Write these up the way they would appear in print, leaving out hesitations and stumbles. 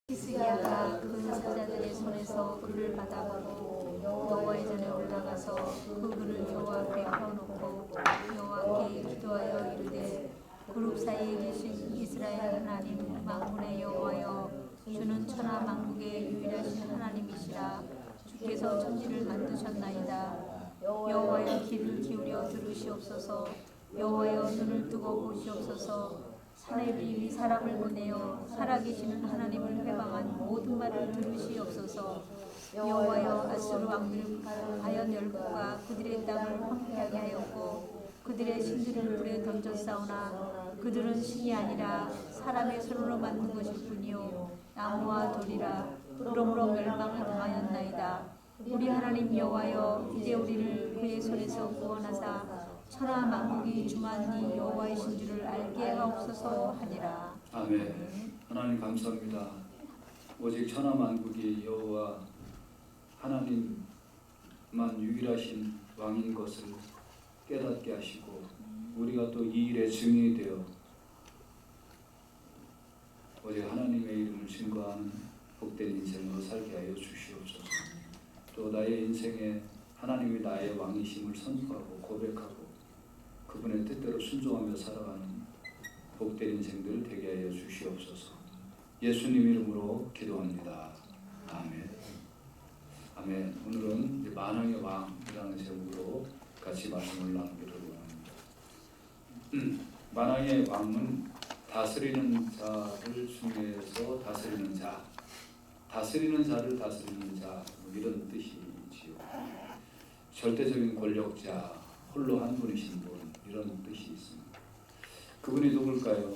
히스기야가 그 사자들의 손에서 글을 받아보고 여호와의 전에 올라가서 그 글을 여호와 앞에 펴놓고 여호와께 기도하여 이르되 그룹 사이에 계신 이스라엘 하나님 만군의 여호와여, 주는 천하 만국의 유일하신 하나님이시라. 주께서 천지를 만드셨나이다. 여호와여, 귀를 기울여 들으시옵소서. 여호와여, 눈을 뜨고 보시옵소서. 산에 비위 사람을 보내어 살아계시는 하나님을 회방한 모든 말을 들으시옵소서. 여호와여, 아수르 왕들 바연 열국과 그들의 땅을 황폐하게 하였고 그들의 신들을 불에 던졌사오나 그들은 신이 아니라 사람의 손으로 만든 것일 뿐이요 나무와 돌이라. 그러므로 멸망을 당하였나이다. 우리 하나님 여호와여, 이제 우리를 그의 손에서 구원하사 천하 만국이 주만이 여호와이신 줄을 알게 하옵소서 하니라. 아멘. 하나님 감사합니다. 오직 천하 만국이 여호와 하나님만 유일하신 왕인 것을 깨닫게 하시고 우리가 또 이 일의 증인이 되어 오직 하나님의 이름을 증거하는 복된 인생으로 살게 하여 주시옵소서. 또 나의 인생에 하나님이 나의 왕이심을 선포하고 고백하고 그분의 뜻대로 순종하며 살아가는 복된 인생들 되게 하여 주시옵소서. 예수님 이름으로 기도합니다. 아멘. 아멘. 오늘은 이제 만왕의 왕이라는 제목으로 같이 말씀을 나누기를 원합니다. 만왕의 왕은 다스리는 자를 중에서 다스리는 자, 다스리는 자를 다스리는 자, 이런 뜻이지요. 절대적인 권력자, 홀로 한 분이신 분, 이런 뜻이 있습니다. 그분이 누굴까요?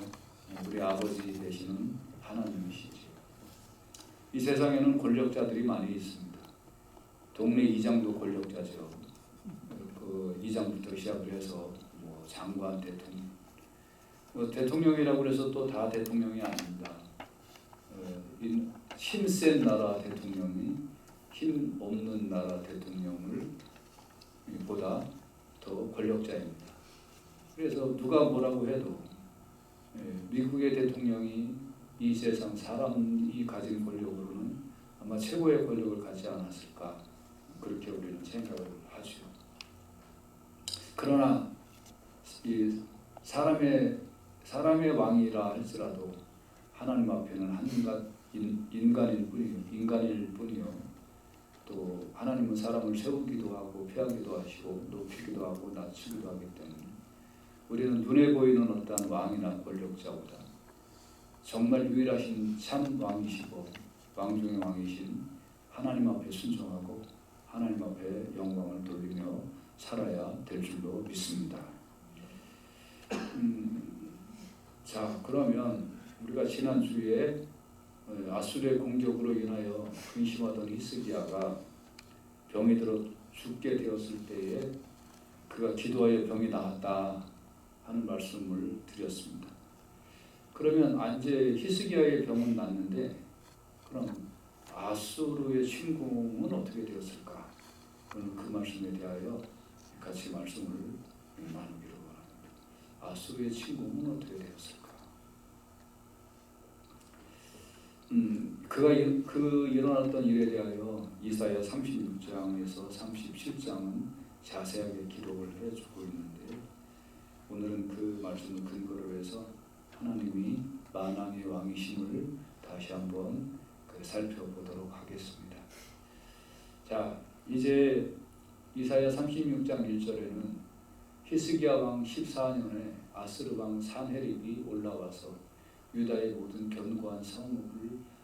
우리 아버지 되시는 하나님이시죠. 이 세상에는 권력자들이 많이 있습니다. 동네 이장도 권력자죠. 그 이장부터 시작을 해서 장관, 대통령. 대통령이라고 해서 또 다 대통령이 아닙니다. 힘센 나라 대통령이 힘 없는 나라 대통령을 보다 더 권력자입니다. 그래서 누가 뭐라고 해도 미국의 대통령이 이 세상 사람이 가진 권력으로는 아마 최고의 권력을 갖지 않았을까, 그렇게 우리는 생각을 하죠. 그러나 이 사람의 왕이라 할지라도 하나님 앞에는 인간일 뿐이요. 또 하나님은 사람을 세우기도 하고 폐하기도 하시고 높이기도 하고 낮추기도 하기 때문에 우리는 눈에 보이는 어떤 왕이나 권력자보다 정말 유일하신 참 왕이시고 왕 중의 왕이신 하나님 앞에 순종하고 하나님 앞에 영광을 돌리며 살아야 될 줄로 믿습니다. 자, 그러면 우리가 지난주에 아수르의 공격으로 인하여 근심하던 히스기야가 병이 들어 죽게 되었을 때에 그가 기도하여 병이 나았다 하는 말씀을 드렸습니다. 그러면 이제 히스기야의 병은 낫는데 그럼 아수르의 침공은 어떻게 되었을까? 그 말씀에 대하여 같이 말씀을 나누기를 원합니다. 아수르의 침공은 어떻게 되었을까? 그 일어났던 일에 대하여 이사야 36장에서 37장은 자세하게 기록을 해주고 있는데 오늘은 그 말씀을 근거로 해서 하나님이 만왕의 왕이심을 다시 한번 살펴보도록 하겠습니다. 자, 이제 이사야 36장 1절에는 히스기야 왕 14년에 아스르 왕 산헤립이 올라와서 유다의 모든 견고한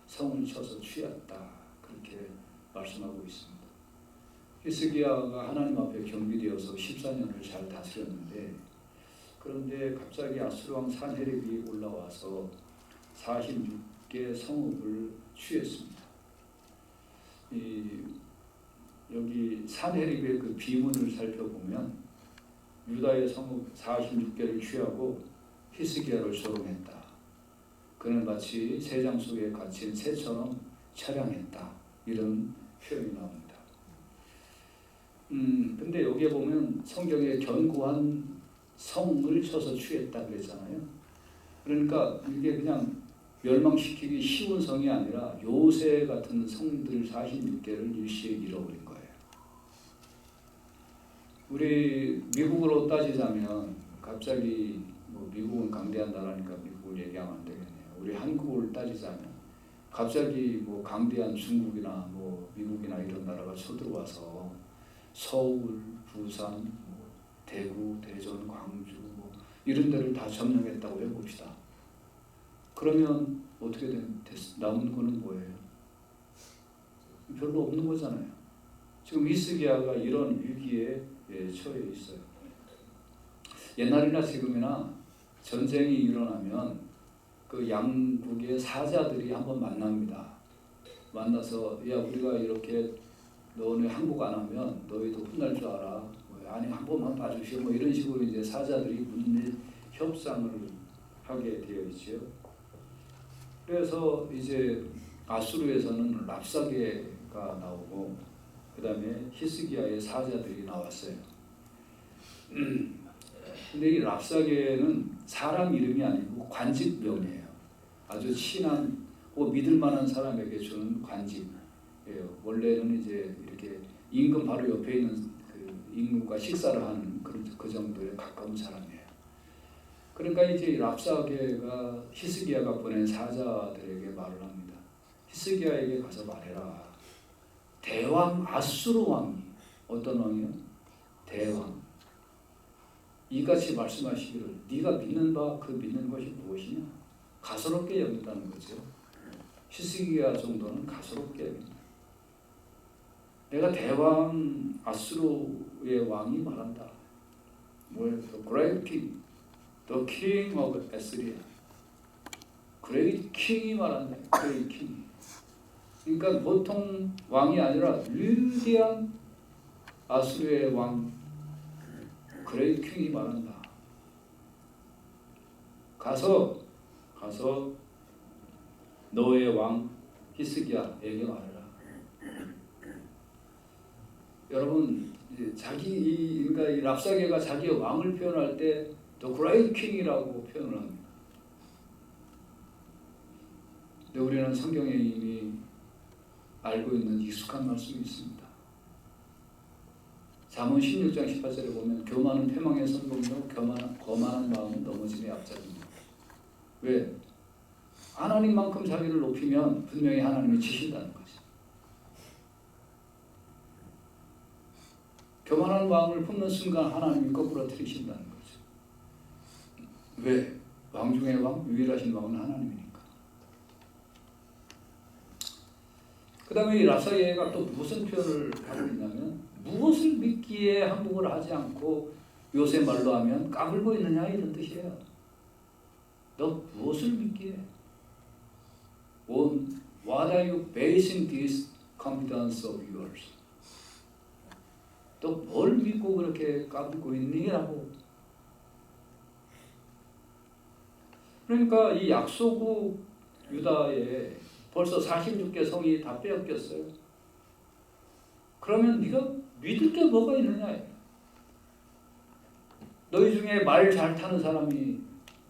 성을 쳐서 취했다, 그렇게 말씀하고 있습니다. 히스기야가 하나님 앞에 경비되어서 14년을 잘 다스렸는데 그런데 갑자기 아수르 왕 산헤립이 올라와서 46개 성읍을 취했습니다. 여기 산헤립의 그 비문을 살펴보면 유다의 성읍 46개를 취하고 히스기야를 조롱했다. 그는 마치 새장 속에 갇힌 새처럼 처량했다, 이런 표현이 나옵니다. 근데 여기에 보면 성경에 견고한 성을 쳐서 취했다 그랬잖아요. 그러니까 이게 그냥 멸망시키기 쉬운 성이 아니라 요새 같은 성들 46개를 일시에 잃어버린 거예요. 우리 미국으로 따지자면 갑자기 뭐 미국은 강대한 나라니까 미국을 얘기하면 안 되겠네요. 우리 한국을 따지자면 갑자기 뭐 강대한 중국이나 뭐 미국이나 이런 나라가 쳐들어와서 서울, 부산, 뭐 대구, 대전, 광주 뭐 이런 데를 다 점령했다고 해봅시다. 그러면 어떻게 남은 거는 뭐예요? 별로 없는 거잖아요. 지금 히스기야가 이런 위기에 처해 있어요. 옛날이나 지금이나 전쟁이 일어나면 그 양국의 사자들이 한번 만납니다. 만나서 야 우리가 이렇게 너네 항복 안 하면 너희도 혼날 줄 알아. 아니 한 번만 봐주시오. 뭐 이런 식으로 이제 사자들이 문밀 협상을 하게 되어 있죠. 그래서 이제 아수르에서는 랍사게가 나오고 그 다음에 히스기야의 사자들이 나왔어요. 근데 이 랍사게는 사람 이름이 아니고 관직명이에요. 아주 친한 믿을 만한 사람에게 주는 관직이에요. 원래는 이제 이렇게 임금 바로 옆에 있는 그 임금과 식사를 하는 그 정도에 가까운 사람이에요. 그러니까 이제 랍사게가 히스기야가 보낸 사자들에게 말을 합니다. 히스기야에게 가서 말해라. 대왕 아수르 왕이 어떤 왕이요? 대왕. 이같이 말씀하시기를 네가 믿는 바 그 믿는 것이 무엇이냐? 가소롭게 여긴다는 거죠. 히스기야 정도는 가소롭게 여긴다. 내가 대왕 아수르의 왕이 말한다. 뭐예요? The Great King, The King of Assyria. Great King이 말한다. Great King. 그러니까 보통 왕이 아니라 위대한 아수르의 왕 그레이트 킹이 말한다. 가서 너의 왕 히스기야에게 말해라. 여러분 그러니까 이 랍사게가 자기의 왕을 표현할 때 The Great King이라고 표현을 합니다. 근데 우리는 성경에 이미 알고 있는 익숙한 말씀이 있습니다. 잠언 16장 18절에 보면 교만은 패망의 선봉이요 거만한 마음은 넘어짐의 앞잡이다. 왜? 하나님만큼 자기를 높이면 분명히 하나님이 치신다는 거죠. 교만한 마음을 품는 순간 하나님이 거꾸로 들이신다는 거죠. 왜? 왕 중의 왕, 유일하신 왕은 하나님이니까. 그 다음에 이 랍사게가 또 무슨 표현을 하고 있냐면 무엇을 믿기에 항복을 하지 않고 요새 말로 하면 까불고 있느냐 이런 뜻이에요. 너 무엇을 믿기에? What are you basing this confidence of yours? 너 뭘 믿고 그렇게 까불고 있니? 라고. 그러니까 이 약소국 유다에 벌써 46개 성이 다 빼앗겼어요. 그러면 네가 믿을 게 뭐가 있느냐? 너희 중에 말 잘 타는 사람이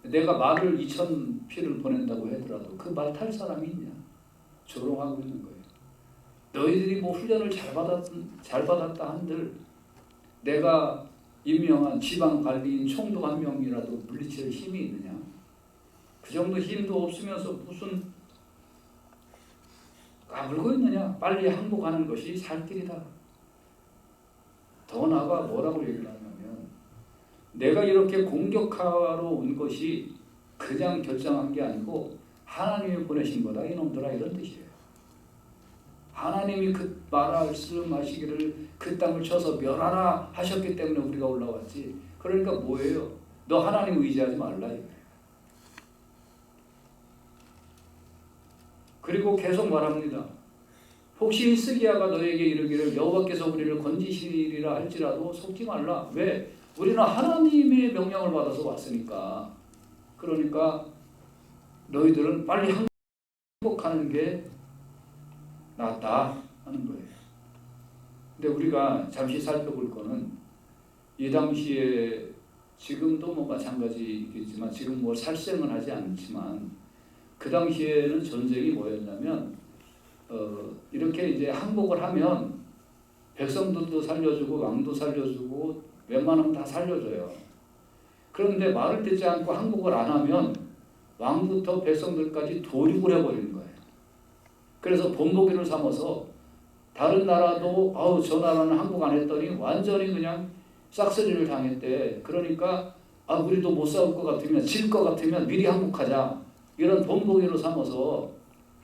내가 말을 2,000피를 보낸다고 하더라도 그 말 탈 사람이 있냐? 조롱하고 있는 거예요. 너희들이 뭐 훈련을 잘 받았다 한들 내가 임명한 지방 관리인 총독 한 명이라도 물리칠 힘이 있느냐? 그 정도 힘도 없으면서 무슨 까불고 있느냐? 빨리 항복하는 것이 살 길이다. 더 나아가 뭐라고 얘기를 하냐면 내가 이렇게 공격하러 온 것이 그냥 결정한 게 아니고 하나님이 보내신 거다 이놈들아 이런 뜻이에요. 하나님이 그 말씀하시기를 그 땅을 쳐서 멸하라 하셨기 때문에 우리가 올라왔지. 그러니까 뭐예요? 너 하나님 의지하지 말라 이거예요. 그리고 계속 말합니다. 혹시 히스기야가 너에게 이르기를 여호와께서 우리를 건지시리라 할지라도 속지 말라. 왜? 우리는 하나님의 명령을 받아서 왔으니까. 그러니까 너희들은 빨리 항복하는 게 낫다 하는 거예요. 근데 우리가 잠시 살펴볼 거는 이 당시에 지금도 뭐 마찬가지겠지만 지금 뭐 살생은 하지 않지만 그 당시에는 전쟁이 뭐였냐면 이렇게 이제 항복을 하면 백성들도 살려주고 왕도 살려주고 웬만하면 다 살려줘요. 그런데 말을 듣지 않고 항복을 안 하면 왕부터 백성들까지 도륙을 해버리는 거예요. 그래서 본보기를 삼아서 다른 나라도 저 나라는 항복 안 했더니 완전히 그냥 싹쓸이를 당했대. 그러니까 우리도 못 싸울 것 같으면 질 것 같으면 미리 항복하자. 이런 본보기로 삼아서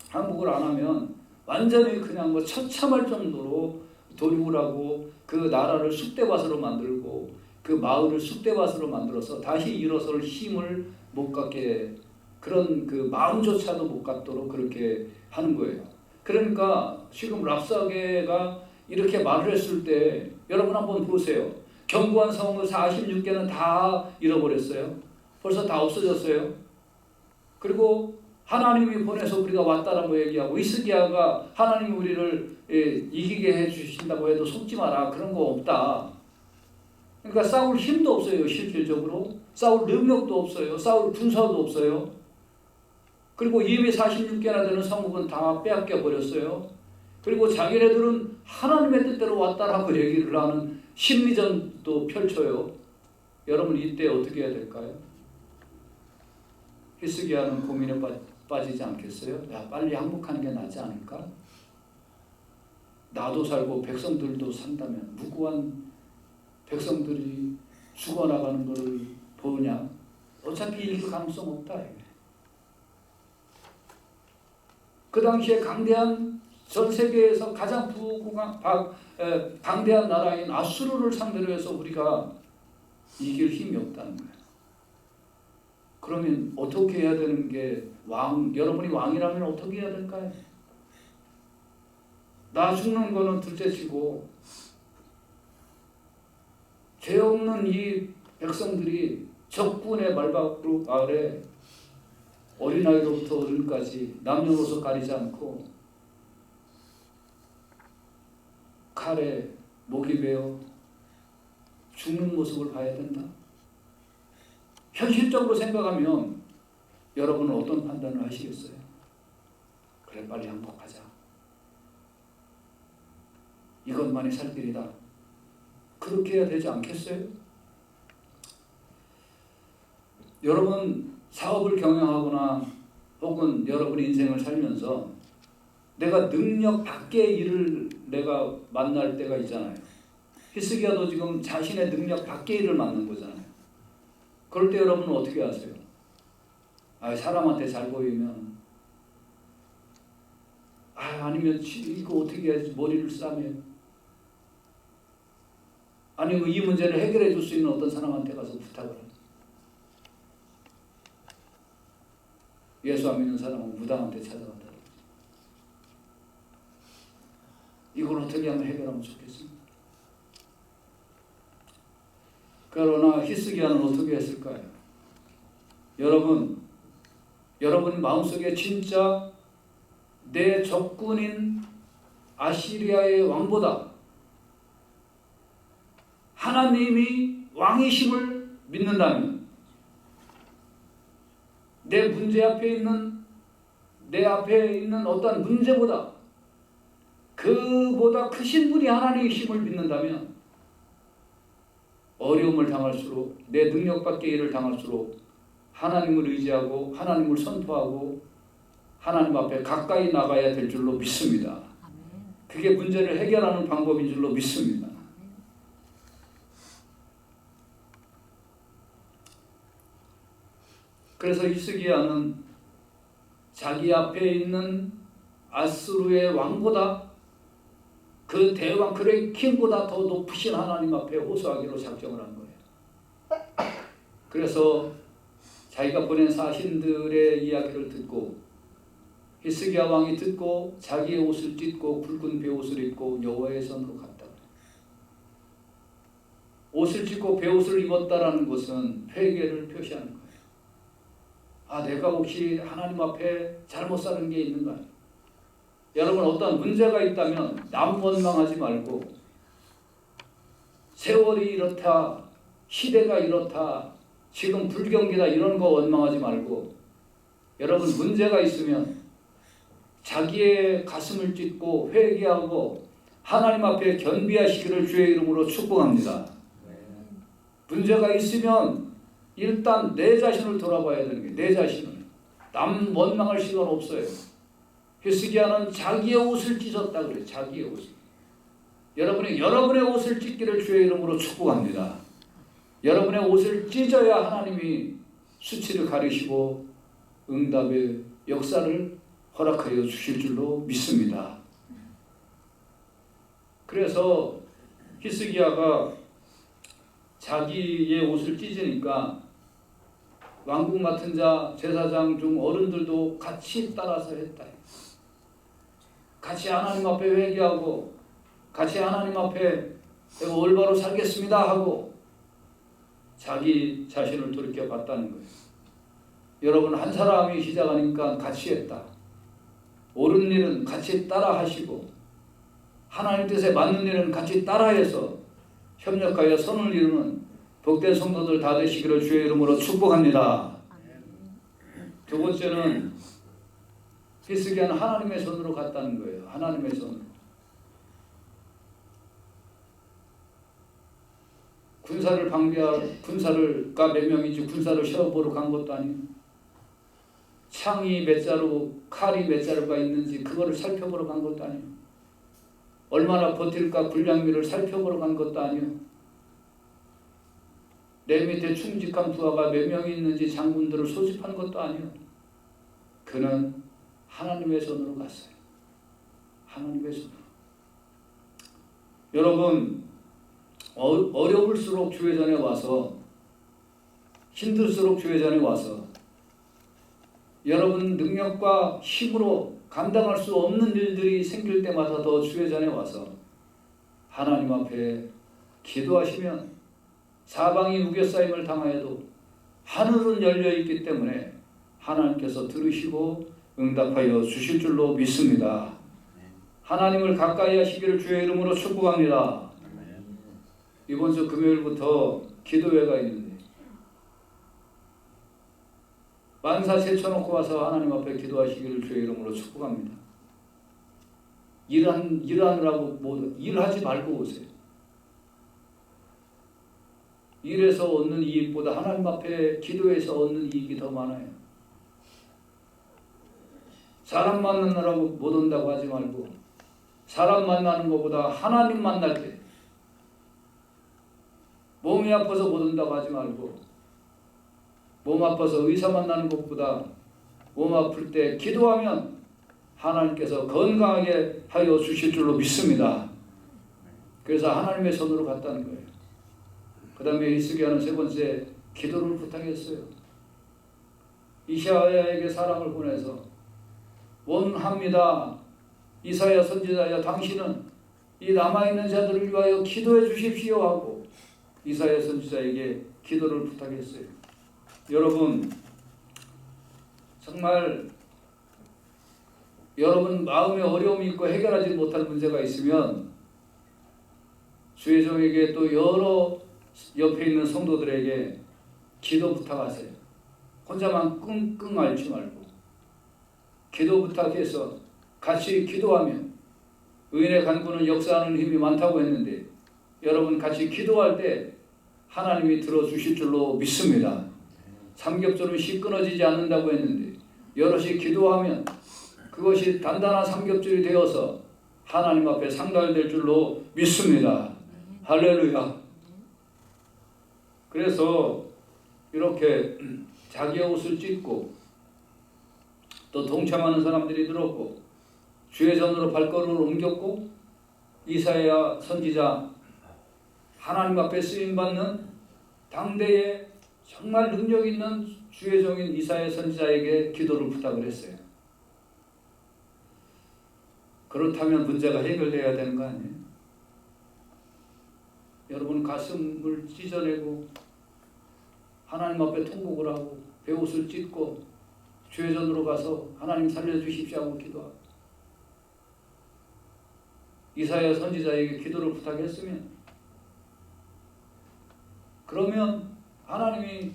항복을 안 하면 완전히 그냥 뭐 처참할 정도로 도륙을 하고 그 나라를 쑥대밭으로 만들고 그 마을을 쑥대밭으로 만들어서 다시 일어설 힘을 못 갖게 그런 그 마음조차도 못 갖도록 그렇게 하는 거예요. 그러니까 지금 랍사게가 이렇게 말을 했을 때 여러분 한번 보세요. 견고한 성을 46개는 다 잃어버렸어요. 벌써 다 없어졌어요. 그리고 하나님이 보내서 우리가 왔다라고 얘기하고 히스기야가 하나님이 우리를 이기게 해주신다고 해도 속지 마라. 그런 거 없다. 그러니까 싸울 힘도 없어요. 실질적으로. 싸울 능력도 없어요. 싸울 군사도 없어요. 그리고 이미 46개나 되는 성읍은 다 빼앗겨 버렸어요. 그리고 자기네들은 하나님의 뜻대로 왔다라고 얘기를 하는 심리전도 펼쳐요. 여러분 이때 어떻게 해야 될까요? 히스기야는 고민에 빠지지 않겠어요? 야, 빨리 항복하는 게 낫지 않을까? 나도 살고 백성들도 산다면 무고한 백성들이 죽어나가는 것을 보냐? 어차피 이길 가능성 없다. 그 당시에 강대한 전 세계에서 가장 강대한 나라인 아수르를 상대로 해서 우리가 이길 힘이 없다는 거예요. 그러면 어떻게 해야 되는 게 여러분이 왕이라면 어떻게 해야 될까요? 나 죽는 거는 둘째치고 죄 없는 이 백성들이 적군의 말바꾸로 아래 어린아이로부터 어른까지 남녀노소 가리지 않고 칼에 목이 베어 죽는 모습을 봐야 된다. 현실적으로 생각하면 여러분은 어떤 판단을 하시겠어요? 그래, 빨리 항복하자. 이것만이 살 길이다. 그렇게 해야 되지 않겠어요? 여러분 사업을 경영하거나 혹은 여러분 인생을 살면서 내가 능력 밖의 일을 내가 만날 때가 있잖아요. 히스기야도 지금 자신의 능력 밖의 일을 만난 거잖아요. 그럴 때 여러분은 어떻게 하세요? 사람한테 잘 보이면 아니면 이거 어떻게 해야지 머리를 싸면 아니면 이 문제를 해결해 줄 수 있는 어떤 사람한테 가서 부탁을 합니다. 예수 안 믿는 사람은 무당한테 찾아간다. 이걸 어떻게 하면 해결하면 좋겠습니까? 그러나 히스기야는 어떻게 했을까요? 여러분 마음속에 진짜 내 적군인 아시리아의 왕보다 하나님이 왕이심을 믿는다면 내 앞에 있는 어떤 문제보다 그보다 크신 분이 하나님이심을 믿는다면 어려움을 당할수록 내 능력 밖의 일을 당할수록 하나님을 의지하고 하나님을 선포하고 하나님 앞에 가까이 나가야 될 줄로 믿습니다. 그게 문제를 해결하는 방법인 줄로 믿습니다. 그래서 히스기야는 자기 앞에 있는 아수르의 왕보다 그 대왕 그레이 킹보다 더 높으신 하나님 앞에 호소하기로 작정을 한 거예요. 그래서 자기가 보낸 사신들의 이야기를 듣고 히스기야 왕이 듣고 자기의 옷을 찢고 붉은 베옷을 입고 여호와의 성으로 갔다. 옷을 찢고 베옷을 입었다라는 것은 회개를 표시하는 거예요. 내가 혹시 하나님 앞에 잘못 사는 게 있는가? 여러분 어떤 문제가 있다면 남 원망하지 말고 세월이 이렇다, 시대가 이렇다, 지금 불경기다 이런 거 원망하지 말고 여러분 문제가 있으면 자기의 가슴을 찢고 회개하고 하나님 앞에 견비하시기를 주의 이름으로 축복합니다. 문제가 있으면 일단 내 자신을 돌아봐야 되는 게 내 자신을. 남 원망할 시간 없어요. 히스기야는 자기의 옷을 찢었다 그래요. 자기의 옷을. 여러분의 옷을 찢기를 주의 이름으로 축복합니다. 여러분의 옷을 찢어야 하나님이 수치를 가리시고 응답의 역사를 허락하여 주실 줄로 믿습니다. 그래서 히스기야가 자기의 옷을 찢으니까 왕궁 맡은 자, 제사장 중 어른들도 같이 따라서 했다. 같이 하나님 앞에 회개하고 같이 하나님 앞에 내가 올바로 살겠습니다 하고 자기 자신을 돌이켜 봤다는 거예요. 여러분 한 사람이 시작하니까 같이 했다. 옳은 일은 같이 따라 하시고 하나님 뜻에 맞는 일은 같이 따라해서 협력하여 선을 이루는 복된 성도들 다 되시기를 주의 이름으로 축복합니다. 두 번째는 히스기야는 하나님의 손으로 갔다는 거예요. 하나님의 손으로. 군사가 몇 명인지 군사를 세워보러 간 것도 아니고 창이 몇 자루, 칼이 몇 자루가 있는지 그거를 살펴보러 간 것도 아니고 얼마나 버틸까 군량미를 살펴보러 간 것도 아니고 내 밑에 충직한 부하가 몇 명이 있는지 장군들을 소집한 것도 아니요. 그는 하나님의 손으로 갔어요. 하나님의 손으로. 여러분 어려울수록 주의 전에 와서 힘들수록 주의 전에 와서 여러분 능력과 힘으로 감당할 수 없는 일들이 생길 때마다 더 주의 전에 와서 하나님 앞에 기도하시면 사방이 우겨싸임을 당하여도 하늘은 열려있기 때문에 하나님께서 들으시고 응답하여 주실 줄로 믿습니다. 하나님을 가까이 하시기를 주의 이름으로 축복합니다. 이번 주 금요일부터 기도회가 있는데 만사 제쳐놓고 와서 하나님 앞에 기도하시기를 주의 이름으로 축복합니다. 일하느라고 일하지 말고 오세요. 일에서 얻는 이익보다 하나님 앞에 기도해서 얻는 이익이 더 많아요. 사람 만나느라고 못 온다고 하지 말고 사람 만나는 것보다 하나님 만날 때 몸이 아파서 못 온다고 하지 말고 몸 아파서 의사 만나는 것보다 몸 아플 때 기도하면 하나님께서 건강하게 하여 주실 줄로 믿습니다. 그래서 하나님의 손으로 갔다는 거예요. 그 다음에 히스기야는 세 번째 기도를 부탁했어요. 이사야에게 사람을 보내서 원합니다. 이사야 선지자여 당신은 이 남아있는 자들을 위하여 기도해 주십시오 하고 이사야 선지자에게 기도를 부탁했어요. 여러분 정말 여러분 마음에 어려움이 있고 해결하지 못할 문제가 있으면 주의 종에게 또 여러 옆에 있는 성도들에게 기도 부탁하세요. 혼자만 끙끙 앓지 말고 기도 부탁해서 같이 기도하면 의인의 간구는 역사하는 힘이 많다고 했는데 여러분 같이 기도할 때 하나님이 들어주실 줄로 믿습니다. 삼겹줄은 시 끊어지지 않는다고 했는데 여럿이 기도하면 그것이 단단한 삼겹줄이 되어서 하나님 앞에 상달될 줄로 믿습니다. 할렐루야. 그래서 이렇게 자기의 옷을 찢고 또 동참하는 사람들이 들었고 주의 전으로 발걸음을 옮겼고 이사야 선지자 하나님 앞에 쓰임받는 당대의 정말 능력 있는 주의 종인 이사야 선지자에게 기도를 부탁을 했어요. 그렇다면 문제가 해결돼야 되는 거 아니에요? 여러분 가슴을 찢어내고 하나님 앞에 통곡을 하고 베옷을 찢고 주의 전으로 가서 하나님 살려주십시오 하고 기도하고 이사야 선지자에게 기도를 부탁했으면 그러면 하나님이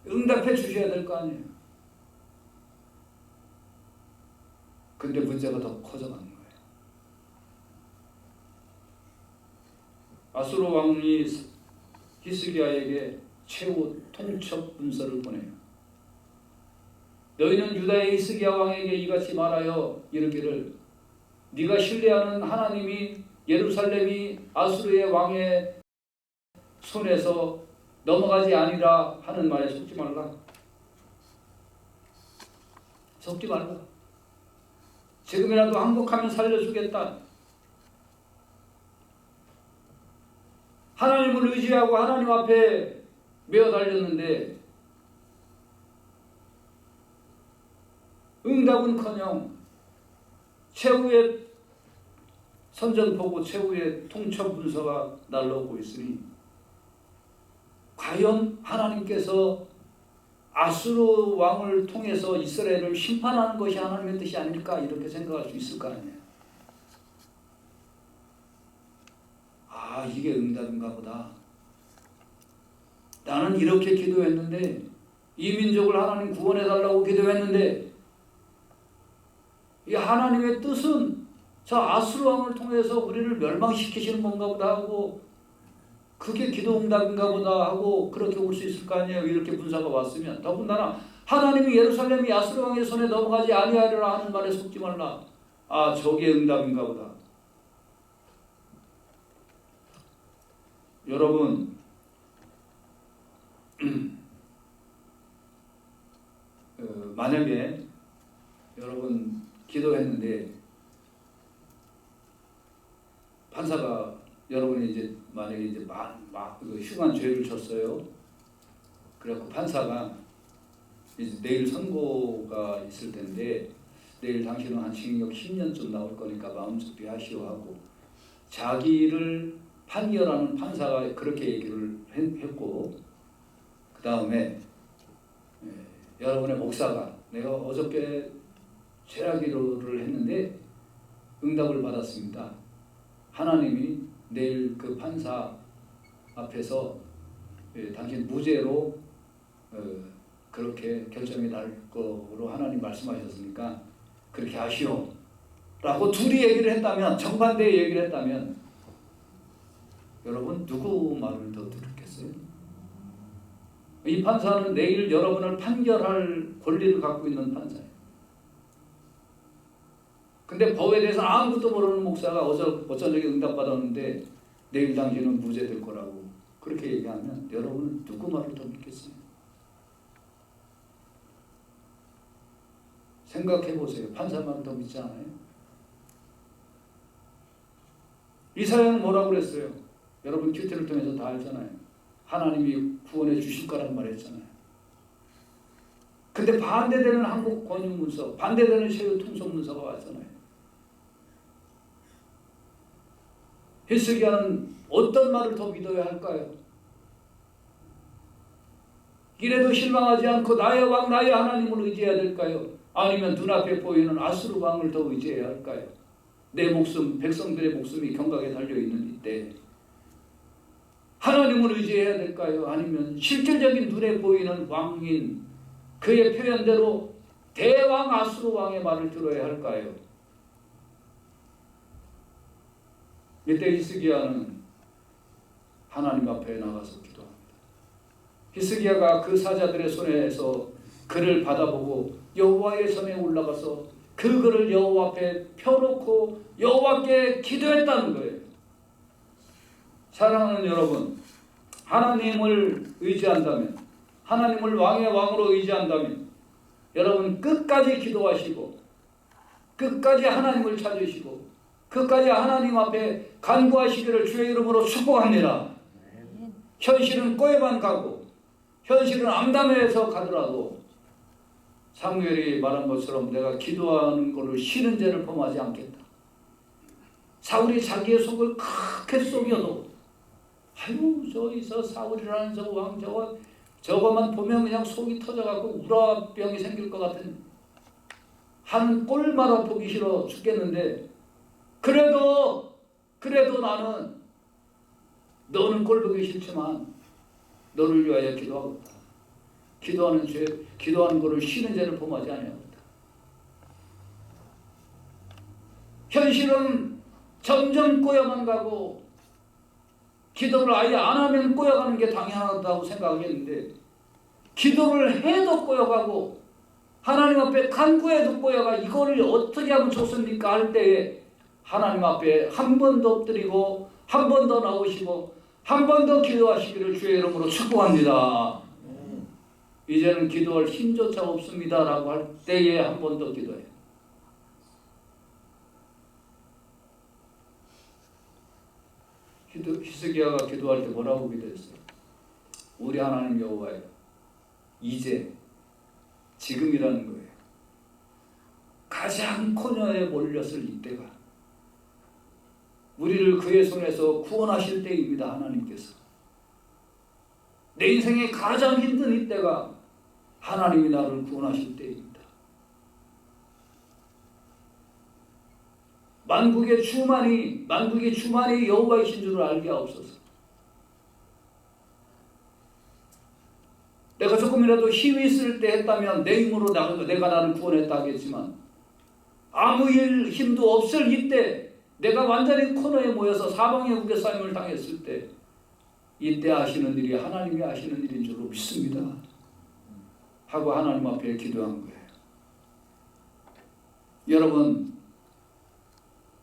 응답해 주셔야 될 거 아니에요. 근데 문제가 더 커져가는 거예요. 아수르 왕이 히스기야에게 최후 통첩 문서를 보내요. 너희는 유다의 히스기야 왕에게 이같이 말하여 이르기를 네가 신뢰하는 하나님이 예루살렘이 아수르의 왕의 손에서 넘어가지 아니라 하는 말에 속지 말라. 속지 말라. 지금이라도 항복하면 살려주겠다. 하나님을 의지하고 하나님 앞에 메어 달렸는데 응답은커녕 최후의 선전포고 최후의 통첩 문서가 날라오고 있으니 과연 하나님께서 아수르 왕을 통해서 이스라엘을 심판하는 것이 하나님의 뜻이 아닐까 이렇게 생각할 수 있을 거 아니에요. 아, 이게 응답인가 보다. 나는 이렇게 기도했는데 이 민족을 하나님 구원해달라고 기도했는데 이 하나님의 뜻은 저 아수르 왕을 통해서 우리를 멸망시키시는 건가 보다 하고 그게 기도 응답인가 보다 하고 그렇게 올 수 있을 거 아니에요. 이렇게 분사가 왔으면. 더군다나 하나님이 예루살렘이 아수르 왕의 손에 넘어가지 아니하리라 하는 말에 속지 말라. 아, 저게 응답인가 보다. 여러분 만약에 여러분 기도했는데 판사가 여러분이 이제 만약에 이제 막 흉한 죄를 졌어요. 그래갖고 판사가 이제 내일 선고가 있을 텐데 내일 당신은 한 징역 10년쯤 나올 거니까 마음 준비하시오 하고 자기를 판결하는 판사가 그렇게 얘기를 했고 그 다음에 여러분의 목사가 내가 어저께 죄악 기도를 했는데 응답을 받았습니다. 하나님이 내일 그 판사 앞에서 당신 무죄로 그렇게 결정이 날 거로 하나님 말씀하셨으니까 그렇게 하시오 라고 둘이 얘기를 했다면 정반대의 얘기를 했다면 여러분 누구 말을 더 들었겠어요? 이 판사는 내일 여러분을 판결할 권리를 갖고 있는 판사예요. 근데 법에 대해서 아무것도 모르는 목사가 어쩌저기 응답받았는데 내일 당신은 무죄될 거라고 그렇게 얘기하면 여러분은 누구 말을 더 믿겠어요? 생각해 보세요. 판사 말을 더 믿지 않아요? 이사야는 뭐라고 그랬어요? 여러분 큐티를 통해서 다 알잖아요. 하나님이 구원해 주실 거라고 말했잖아요. 근데 반대되는 한국 권유 문서, 반대되는 세율 통속 문서가 왔잖아요. 히스기야는 어떤 말을 더 믿어야 할까요? 이래도 실망하지 않고 나의 왕 나의 하나님을 의지해야 될까요? 아니면 눈앞에 보이는 아수르 왕을 더 의지해야 할까요? 내 목숨, 백성들의 목숨이 경각에 달려있는 이때 하나님을 의지해야 될까요? 아니면 실질적인 눈에 보이는 왕인 그의 표현대로 대왕 아수르 왕의 말을 들어야 할까요? 이때 히스기야는 하나님 앞에 나가서 기도합니다. 히스기야가 그 사자들의 손에서 글을 받아보고 여호와의 손에 올라가서 그 글을 여호와 앞에 펴놓고 여호와께 기도했다는 거예요. 사랑하는 여러분, 하나님을 의지한다면, 하나님을 왕의 왕으로 의지한다면 여러분 끝까지 기도하시고 끝까지 하나님을 찾으시고 끝까지 하나님 앞에 간구하시기를 주의 이름으로 축복합니다. 현실은 꼬에만 가고 현실은 암담해서 가더라도 사무엘이 말한 것처럼 내가 기도하는 것을 쉬는 죄를 범하지 않겠다. 사울이 자기의 속을 크게 속여도 아유 저기서 사울이라는 저 왕 저거만 보면 그냥 속이 터져갖고 우라병이 생길 것 같은 한 꼴마다 보기 싫어 죽겠는데 그래도 나는 너는 꼴 보기 싫지만 너를 위하여 기도하겠다. 기도하는 것을 쉬는 죄를 범하지 아니하겠다. 현실은 점점 꼬여만 가고 기도를 아예 안 하면 꼬여가는 게 당연하다고 생각했는데 기도를 해도 꼬여가고 하나님 앞에 간구해도 꼬여가 이거를 어떻게 하면 좋습니까 할 때에 하나님 앞에 한 번 더 엎드리고 한 번 더 나오시고 한 번 더 기도하시기를 주의 이름으로 축복합니다. 이제는 기도할 힘조차 없습니다 라고 할 때에 한 번 더 기도해요. 히스기야가 기도할 때 뭐라고 기도했어요? 우리 하나님 여호와여, 이제 지금이라는 거예요. 가장 코너에 몰렸을 이때가 우리를 그의 손에서 구원하실 때입니다. 하나님께서 내 인생에 가장 힘든 이때가 하나님이 나를 구원하실 때입니다. 만국의 주만이 여호와이신 줄을 알게 하옵소서. 내가 조금이라도 힘이 있을 때 했다면 내 힘으로 내가 나를 구원했다 하겠지만 아무 힘도 없을 이때 내가 완전히 코너에 모여서 사방에 우겨싸임을 당했을 때 이때 하시는 일이 하나님이 하시는 일인 줄로 믿습니다 하고 하나님 앞에 기도한 거예요. 여러분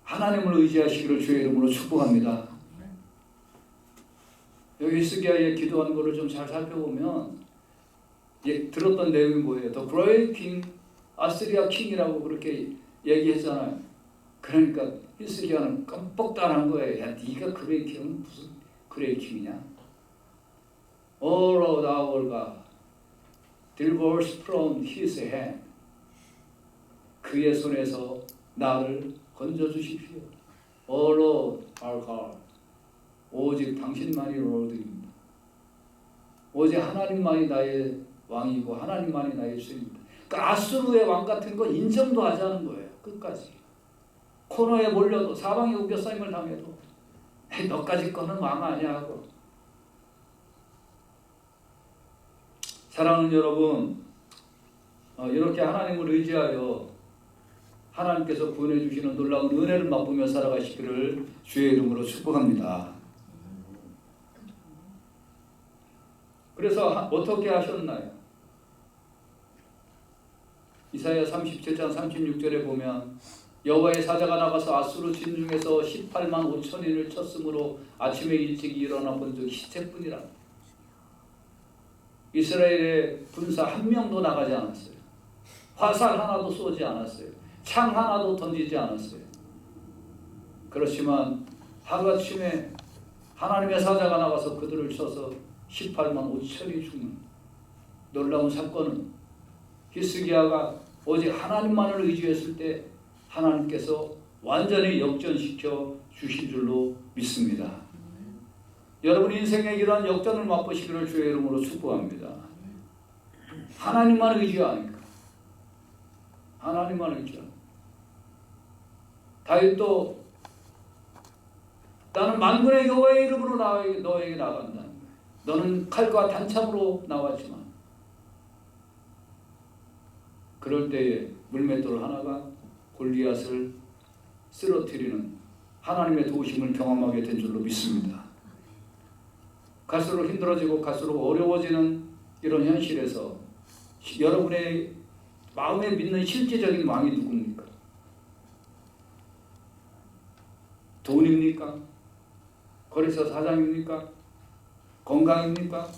하나님을 의지하시기를 주의 이름으로 축복합니다. 여기 히스기야의 기도한 거를 좀 잘 살펴보면 들었던 내용이 뭐예요? The Great King, 아스리아 킹이라고 그렇게 얘기했잖아요. 그러니까 히스기야는 깜빡 따라한 거예요. 야, 네가 그레이 킹은 무슨 그레이 킹이냐? All of our God, delivers from his hand. 그의 손에서 나를 건져주십시오. All of our God, 오직 당신만이 롤드입니다. 오직 하나님만이 나의 왕이고 하나님만이 나의 주입니다. 그러니까 아수르의 왕 같은 거 인정도 하지 않은 거예요. 끝까지. 코너에 몰려도 사방에 우겨싸임을 당해도 너까지 거는 왕 아니야 하고. 사랑하는 여러분, 이렇게 하나님을 의지하여 하나님께서 구원해 주시는 놀라운 은혜를 맛보며 살아가시기를 주의 이름으로 축복합니다. 그래서 어떻게 하셨나요? 이사야 37장 36절에 보면 여호와의 사자가 나가서 아수르 진중에서 18만 5천인을 쳤으므로 아침에 일찍 일어나 본즉 시체뿐이라. 이스라엘의 군사 한 명도 나가지 않았어요. 화살 하나도 쏘지 않았어요. 창 하나도 던지지 않았어요. 그렇지만 하루아침에 하나님의 사자가 나가서 그들을 쳐서 18만 5천이 죽는 놀라운 사건은 히스기야가 오직 하나님만을 의지했을 때 하나님께서 완전히 역전시켜 주신 줄로 믿습니다. 여러분 인생에 이러한 역전을 맛보시기를 주의 이름으로 축복합니다. 하나님만 의지하니까. 하나님만 의지하니까. 다윗도 나는 만군의 여호와의 이름으로 너에게 나간다. 너는 칼과 단창으로 나왔지만 그럴 때에 물맷돌 하나가 골리앗을 쓰러뜨리는 하나님의 도우심을 경험하게 된 줄로 믿습니다. 갈수록 힘들어지고 갈수록 어려워지는 이런 현실에서 여러분의 마음에 믿는 실제적인 왕이 누굽니까? 돈입니까? 거래처 사장입니까? 건강입니까?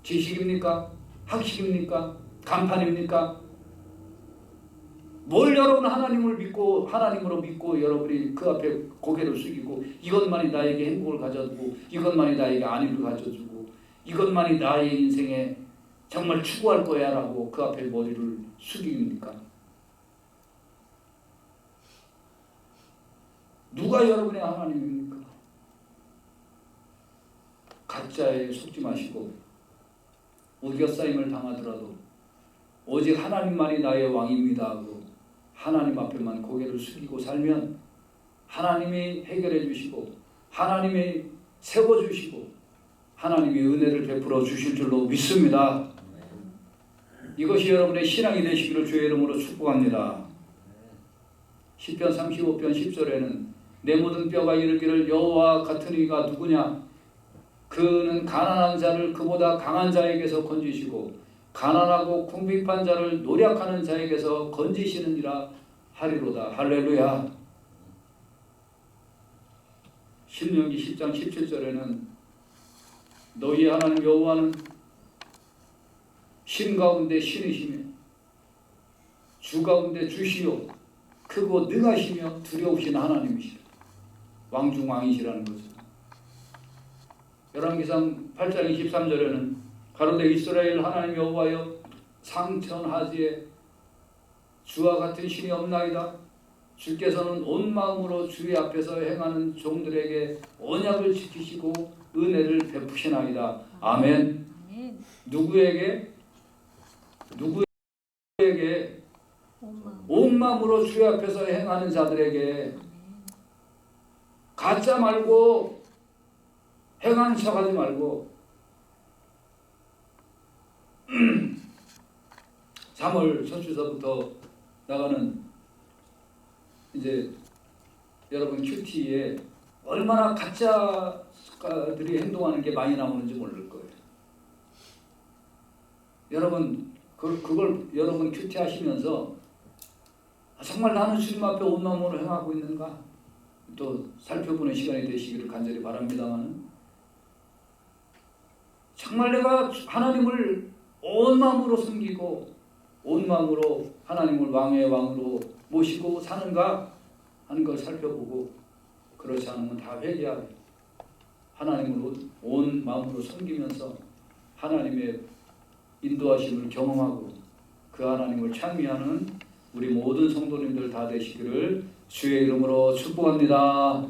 지식입니까? 학식입니까? 간판입니까? 뭘 여러분 하나님을 믿고 하나님으로 믿고 여러분이 그 앞에 고개를 숙이고 이것만이 나에게 행복을 가져주고 이것만이 나에게 안위를 가져주고 이것만이 나의 인생에 정말 추구할 거야 라고 그 앞에 머리를 숙입니까? 누가 여러분의 하나님입니까? 가짜에 속지 마시고 우겨싸임을 당하더라도 오직 하나님만이 나의 왕입니다 하고 하나님 앞에만 고개를 숙이고 살면 하나님이 해결해 주시고 하나님이 세워주시고 하나님이 은혜를 베풀어 주실 줄로 믿습니다. 이것이 여러분의 신앙이 되시기를 주의 이름으로 축복합니다. 시편 35편 10절에는 내 모든 뼈가 이르기를 여호와 같은 이가 누구냐? 그는 가난한 자를 그보다 강한 자에게서 건지시고 가난하고 궁핍한 자를 노력하는 자에게서 건지시느니라 하리로다. 할렐루야. 신명기 10장 17절에는 너희 하나님 여호와는 신 가운데 신이시며 주 가운데 주시요 크고 능하시며 두려우신 하나님이시라. 왕중왕이시라는 거죠. 열왕기상 8장 23절에는 가로되 이스라엘 하나님 여호와여 상천하지에 주와 같은 신이 없나이다. 주께서는 온 마음으로 주의 앞에서 행하는 종들에게 언약을 지키시고 은혜를 베푸시나이다. 아멘. 아멘. 누구에게 온 온 마음으로 주의 앞에서 행하는 자들에게 아멘. 가짜 말고 행하는 척하지 말고 3월 첫 주서부터 나가는 이제 여러분 큐티에 얼마나 가짜들이 행동하는 게 많이 나오는지 모를 거예요. 여러분 그걸 여러분 큐티 하시면서 정말 나는 주님 앞에 온 마음으로 행하고 있는가 또 살펴보는 시간이 되시기를 간절히 바랍니다만 정말 내가 하나님을 온 마음으로 섬기고 온 마음으로 하나님을 왕의 왕으로 모시고 사는가 하는 걸 살펴보고 그렇지 않으면 다 회개하고 하나님을 온 마음으로 섬기면서 하나님의 인도하심을 경험하고 그 하나님을 찬미하는 우리 모든 성도님들 다 되시기를 주의 이름으로 축복합니다.